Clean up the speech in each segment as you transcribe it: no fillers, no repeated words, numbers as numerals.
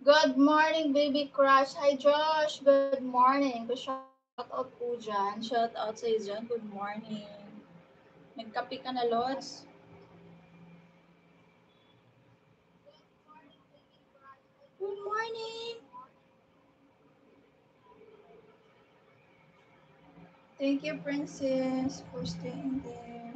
Good morning, baby crush. Hi, Josh. Good morning. Shout out po dyan. Shout out sa iyo dyan. Good morning. Nagkape ka na, Lods? Good morning. Thank you, Princess, for staying there.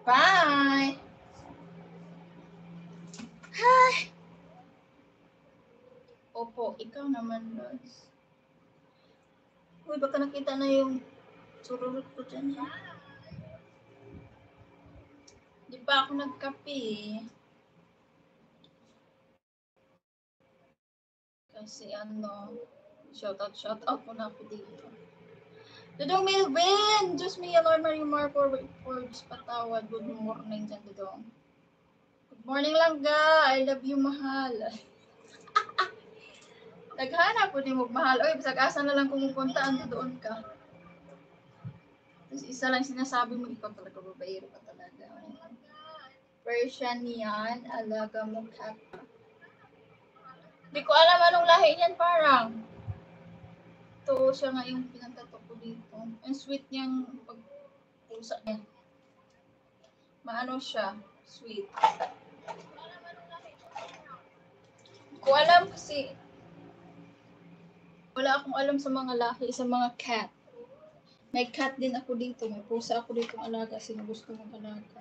Bye! Hi! Opo, ikaw naman, Lods. Uy, baka nakita na yung sururot ko dyan. Ha? Di pa ako nagkape eh. Kasi shout out muna ako dito. Dudong Melvin! Diyos me, alarm Marimar for patawad. Good morning dyan, Dudong. Good morning lang, ga. I love you, mahal. Naghanap po di mo, mahal. Oy, bisag asa na lang kumupunta, ando doon ka. Tapos isa lang sinasabi mo, ikaw talaga babaero ka talaga. Persian yan, alaga mo cat. Hindi ko alam anong lahi niyan parang. Ito siya nga yung pinantato ko dito. Ang sweet niyang pagpusa niya. Maano siya, sweet. Ko alam kasi wala akong alam sa mga lahi, sa mga cat. May cat din ako dito, may pusa ako dito alaga, sino gusto mong alaga.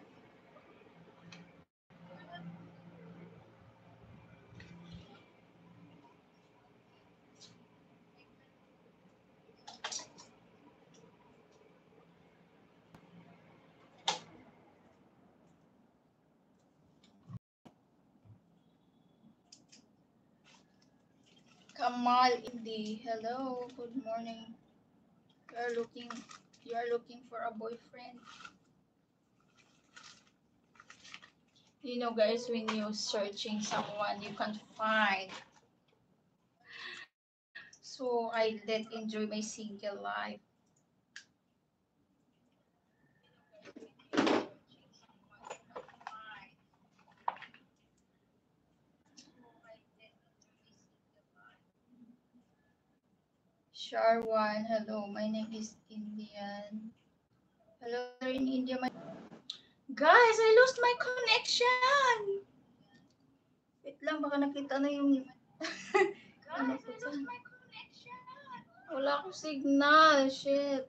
Kamal Indi, hello, good morning. You are looking for a boyfriend. You know, guys, when you're searching someone you can't find. So I let enjoy my single life. Sharwan, hello. My name is Indian. Hello there in India. Guys, I lost my connection. Wait lang, baka nakita na yung... ano po dyan? Wala akong signal. Shit.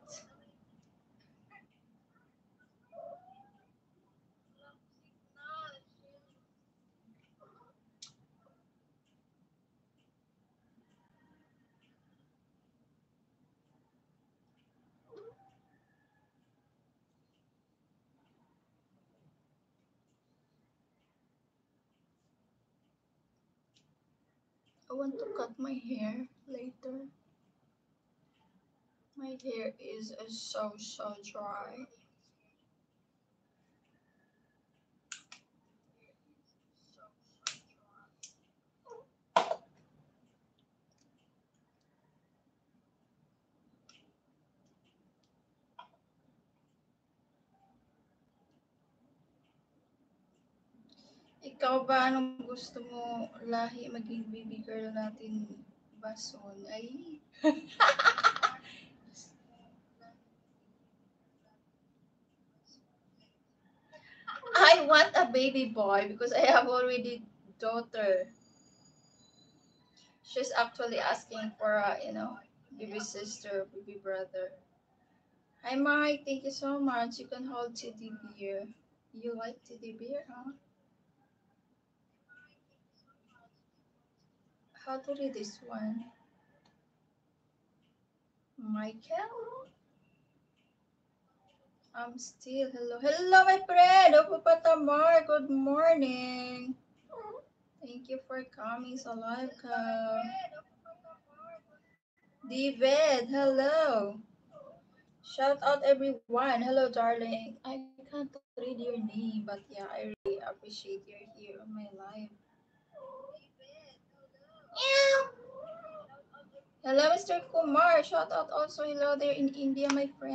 I want to cut my hair later. My hair is so dry. Ikaw ba, anong gusto mo lahi maging baby girl natin bason? Ay. I want a baby boy because I have already daughter. She's actually asking for a, baby sister, baby brother. Hi Mike, thank you so much. You can hold teddy bear. You like teddy bear, huh? How to read this one? Michael? I'm still, hello. Hello, my friend. Opo Patamar. Good morning. Thank you for coming sa live ka. David, hello. Shout out everyone. Hello, darling. I can't read your name, but yeah, I really appreciate you're here on my live. Meow. Hello, Mr. Kumar. Shout out also. Hello there in India, my friend.